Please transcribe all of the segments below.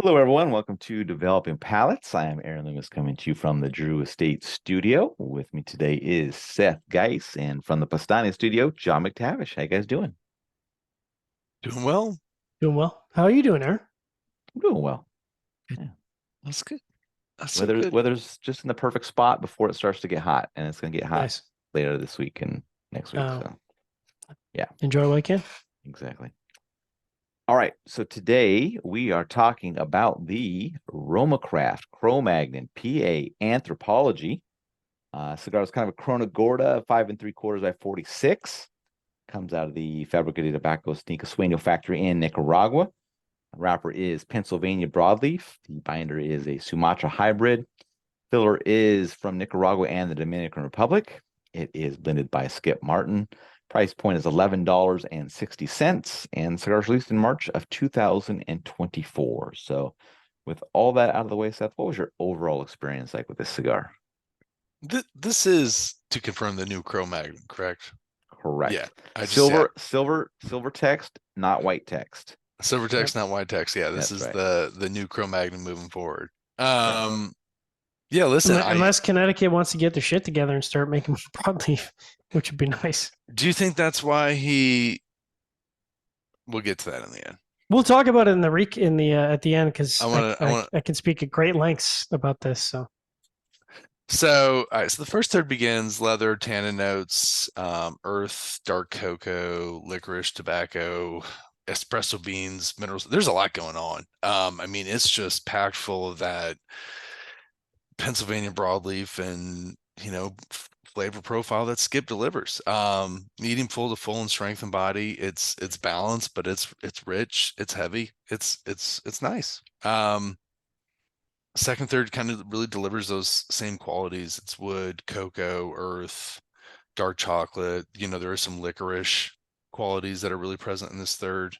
Hello, everyone. Welcome to Developing Palates. I am Aaron Loomis coming to you from the Drew Estate Studio. With me today is Seth Geis, and from the Pastani Studio, John McTavish. How you guys doing? Doing well. Doing well. How are you doing, Aaron? I'm doing well. Good. Yeah. That's good. That's so Weather, good. weather's just in the perfect spot before it starts to get hot, and it's going to get hot Nice. later this week and next week. Um, So, yeah, enjoy what you can. exactly. All right. So today we are talking about the RoMa Craft CroMagnon PA Anthropology. Cigar is kind of a Corona Gorda, 5 3/4 by 46. Comes out of the Fabricated Tobacco Sneaker Sueño factory in Nicaragua. The wrapper is Pennsylvania broadleaf. The binder is a Sumatra hybrid. Filler is from Nicaragua and the Dominican Republic. It is blended by Skip Martin. Price point is $11.60, and cigars released in March of 2024. So, with all that out of the way, Seth, what was your overall experience like with this cigar? This is to confirm the new CroMagnon, correct? Correct. Yeah. I just Silver text, not white text. silver Yep. text, not white text. Yeah, this That's is right. the new CroMagnon moving forward. Correct. Yeah, listen, Unless Connecticut wants to get their shit together and start making broadleaf, which would be nice. do you think that's why we'll get to that in the end. We'll talk about it in the at the end because I want I can speak at great lengths about this. So So, all right, so the first third begins leather, tannin notes, earth, dark cocoa, licorice, tobacco, espresso beans, minerals. There's a lot going on. I mean, it's just packed full of that Pennsylvania broadleaf and, flavor profile that Skip delivers. Medium full to full in strength and body. It's balanced, but it's rich, it's heavy, it's nice. Second, third kind of really delivers those same qualities. It's wood, cocoa, earth, dark chocolate. There are some licorice qualities that are really present in this third.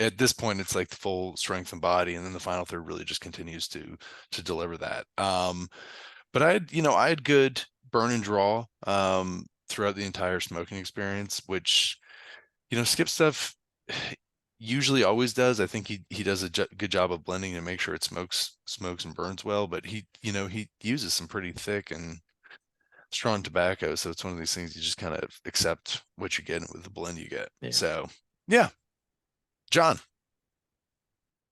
At this point, it's like the full strength and body, and then the final third really just continues to deliver that. But I had good burn and draw throughout the entire smoking experience, which Skip stuff usually always does. I think he does a good job of blending to make sure it smokes and burns well, but he uses some pretty thick and strong tobacco, so it's one of these things you just kind of accept what you get with the blend you get. Yeah. So yeah. John.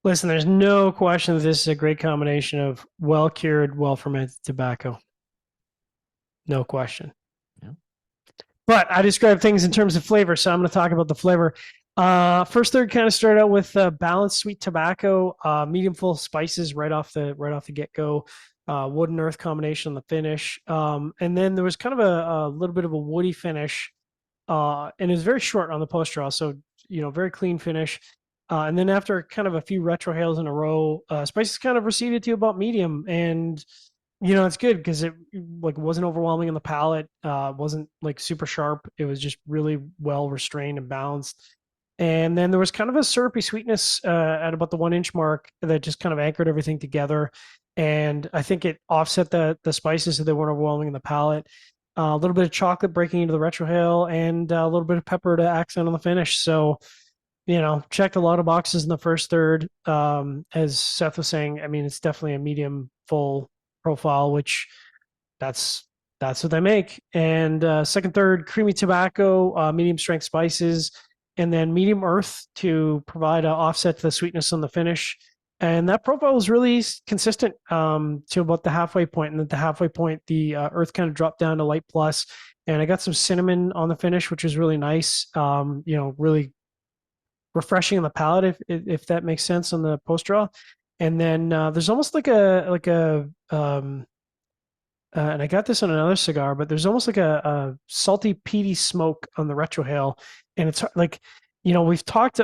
listen, there's no question that this is a great combination of well cured, well fermented tobacco. No question. Yeah. But I describe things in terms of flavor, so I'm going to talk about the flavor. First third kind of started out with balanced sweet tobacco, medium full spices right off the get go, wood and earth combination on the finish, and then there was kind of a little bit of a woody finish, and it was very short on the post draw, so very clean finish. And then after kind of a few retrohales in a row, spices kind of receded to about medium, and it's good because it like wasn't overwhelming in the palate, wasn't like super sharp. It was just really well restrained and balanced. And then there was kind of a syrupy sweetness at about the 1 inch mark that just kind of anchored everything together. And I think it offset the spices so they weren't overwhelming in the palate. A little bit of chocolate breaking into the retrohale and a little bit of pepper to accent on the finish. So, checked a lot of boxes in the first third. As Seth was saying, I mean, it's definitely a medium full profile, which that's what they make. And second, third, creamy tobacco, medium strength spices, and then medium earth to provide an offset to the sweetness on the finish. And that profile was really consistent to about the halfway point. And at the halfway point, the earth kind of dropped down to light plus, and I got some cinnamon on the finish, which was really nice. Really refreshing on the palate, if that makes sense on the post draw. And then there's almost like a and I got this on another cigar, but there's almost like a salty, peaty smoke on the retrohale, and it's like, we've talked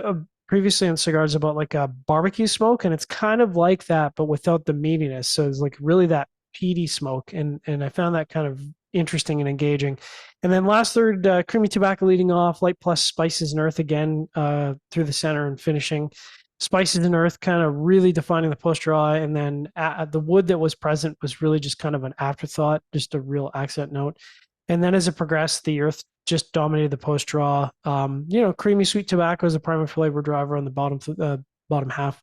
previously on cigars about like a barbecue smoke, and it's kind of like that, but without the meatiness. So it's like really that peaty smoke, and I found that kind of interesting and engaging. And then last third, creamy tobacco leading off, light plus spices and earth again through the center and finishing. Spices and earth kind of really defining the post draw, and then the wood that was present was really just kind of an afterthought, just a real accent note. And then as it progressed, the earth just dominated the post draw. Creamy sweet tobacco is a primary flavor driver on the bottom half.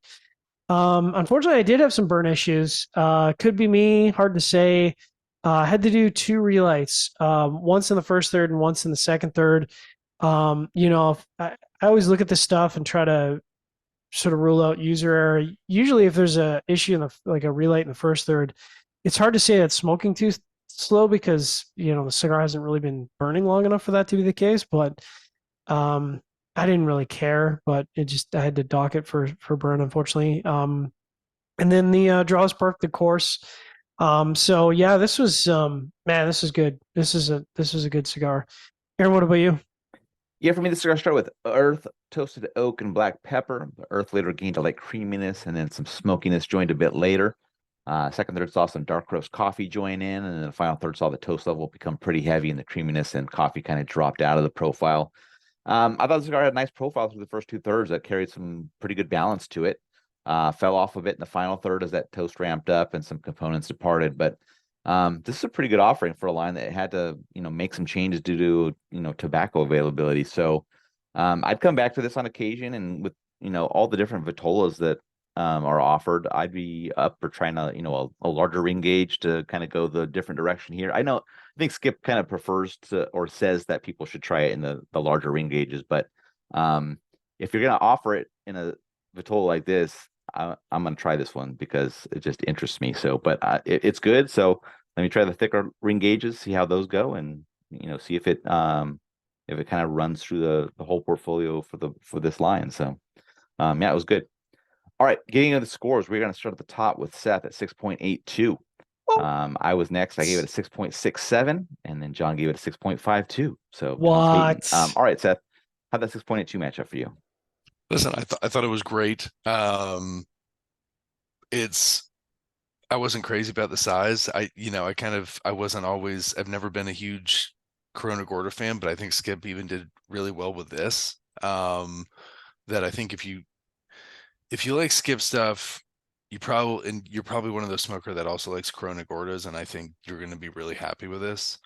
Unfortunately, I did have some burn issues. Could be me, hard to say. I had to do two relights, once in the first third and once in the second third. I always look at this stuff and try to sort of rule out user error. Usually, if there's a issue in like a relight in the first third, it's hard to say that smoking too slow because the cigar hasn't really been burning long enough for that to be the case. But I didn't really care, but I had to dock it for burn, unfortunately. And then the draws parked the course. So yeah, this was man, this is good. This was a good cigar. Aaron, what about you? Yeah, for me, the cigar started with earth, toasted oak, and black pepper. The earth later gained a light creaminess and then some smokiness joined a bit later. Second third saw some dark roast coffee join in, and then the final third saw the toast level become pretty heavy and the creaminess and coffee kind of dropped out of the profile. I thought the cigar had a nice profile through the first two thirds that carried some pretty good balance to it. Fell off a bit in the final third as that toast ramped up and some components departed. But this is a pretty good offering for a line that had to, make some changes due to, tobacco availability. So I'd come back to this on occasion, and with, all the different Vitolas that are offered, I'd be up for trying to, a larger ring gauge to kind of go the different direction here. I think Skip kind of prefers to or says that people should try it in the larger ring gauges, but if you're going to offer it in a Vitola like this, I'm going to try this one because it just interests me. So, but it's good. So let me try the thicker ring gauges, see how those go, and see if it kind of runs through the whole portfolio for this line. So, yeah, it was good. All right, getting into the scores, we're going to start at the top with Seth at 6.82. I was next. I gave it a 6.67, and then John gave it a 6.52. So What? all right, Seth, how'd that 6.82 match up for you? Listen, I thought it was great. I wasn't crazy about the size. I've never been a huge Corona Gorda fan, but I think Skip even did really well with this. That I think if you like Skip stuff, you're probably one of those smoker that also likes Corona Gordas, and I think you're going to be really happy with this.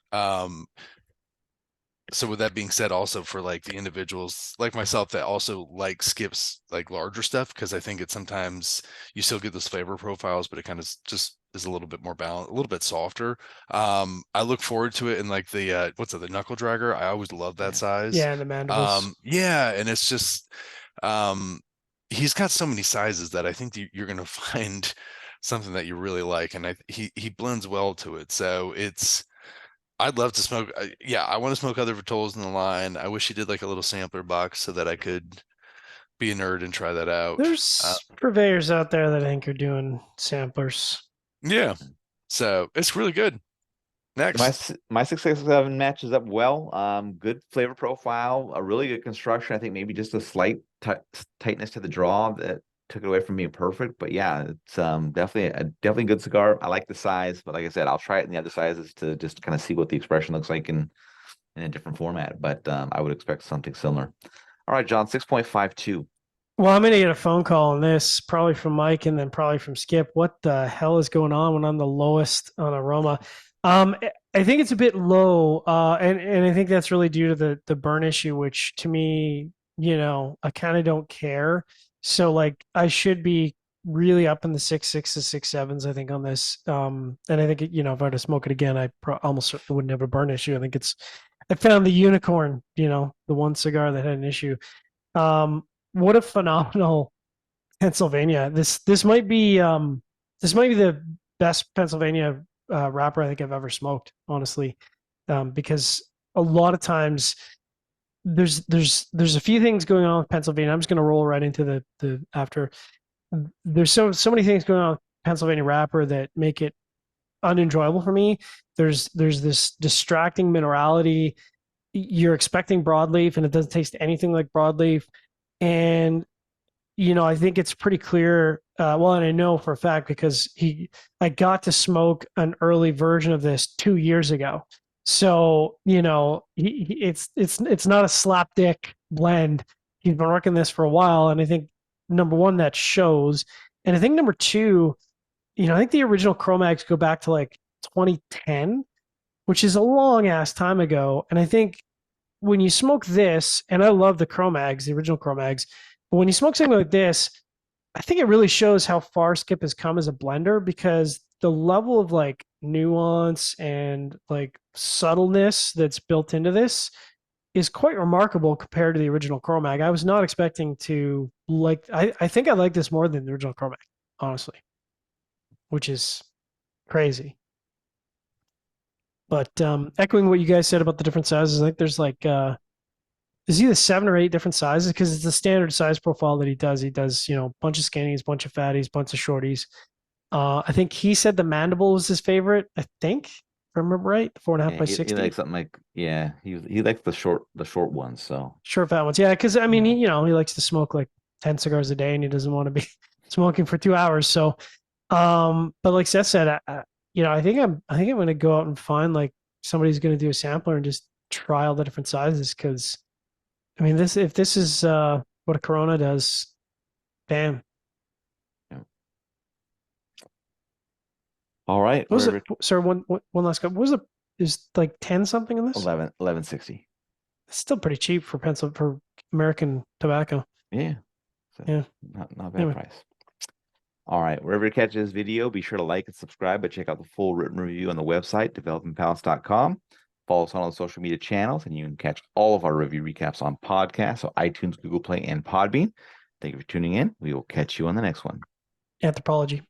So with that being said, also for like the individuals like myself that also like Skip's like larger stuff, because I think it sometimes you still get those flavor profiles, but it kind of just is a little bit more balanced, a little bit softer. I look forward to it in like the the knuckle dragger. I always love that size. Yeah, and the mandibles. Yeah, and it's just he's got so many sizes that I think you're gonna find something that you really like, and he blends well to it. So I'd love to smoke. Yeah, I want to smoke other Vitolas in the line. I wish he did like a little sampler box so that I could be a nerd and try that out. There's purveyors out there that I think are doing samplers. Yeah, so it's really good. Next, My 6.67 matches up well. Good flavor profile, a really good construction. I think maybe just a slight tightness to the draw that took it away from being perfect. But yeah, it's definitely a good cigar. I like the size, but like I said, I'll try it in the other sizes to just kind of see what the expression looks like in a different format. But I would expect something similar. All right, John, 6.52. Well, I'm gonna get a phone call on this, probably from Mike and then probably from Skip. What the hell is going on when I'm the lowest on RoMa? I think it's a bit low, and I think that's really due to the burn issue, which to me, I kind of don't care. So like, I should be really up in the 6.6 to 6.7s, I think, on this. And I think if I were to smoke it again, I almost certainly wouldn't have a burn issue. I found the unicorn, the one cigar that had an issue. What a phenomenal Pennsylvania. This might be the best Pennsylvania wrapper I think I've ever smoked, honestly, because a lot of times there's a few things going on with Pennsylvania. I'm just going to roll right into the after. There's so many things going on with Pennsylvania wrapper that make it unenjoyable for me. There's this distracting minerality. You're expecting broadleaf, and it doesn't taste anything like broadleaf. And I think it's pretty clear. Well, and I know for a fact because I got to smoke an early version of this 2 years ago. So it's not a slapdick blend. He's been working this for a while, and I think number one that shows, and I think number two, I think the original CroMags go back to like 2010, which is a long ass time ago. And I think when you smoke this, and I love the CroMags, the original CroMags, but when you smoke something like this, I think it really shows how far Skip has come as a blender, because the level of like nuance and like subtleness that's built into this is quite remarkable compared to the original CroMag. I was not expecting to like. I think I like this more than the original CroMag, honestly, which is crazy. But echoing what you guys said about the different sizes, I think there's like there's either 7 or 8 different sizes, because it's the standard size profile that he does. He does, you know, a bunch of skinnies, bunch of fatties, bunch of shorties. I think he said the mandible was his favorite. I think, if I remember right, 4.5 Yeah, by he 60. likes something like, yeah, he likes the short ones. So Short fat ones, yeah. Because I mean, Yeah. you know, he likes to smoke like 10 cigars a day, and he doesn't want to be smoking for 2 hours. So, but like Seth said, you know, I think I'm going to go out and find like somebody's going to do a sampler and just try all the different sizes, because I mean, if this is what a Corona does, damn. All right, What was wherever it? Sorry, one last go. What was it? Is like 10 something in this? 1160. It's still pretty cheap for for American tobacco. Yeah. So Yeah. not bad Anyway. price. All right, wherever you catch this video, be sure to like and subscribe, but check out the full written review on the website, developingpalace.com. Follow us on all the social media channels, and you can catch all of our review recaps on podcasts, so iTunes, Google Play, and Podbean. Thank you for tuning in. We will catch you on the next one. Anthropology.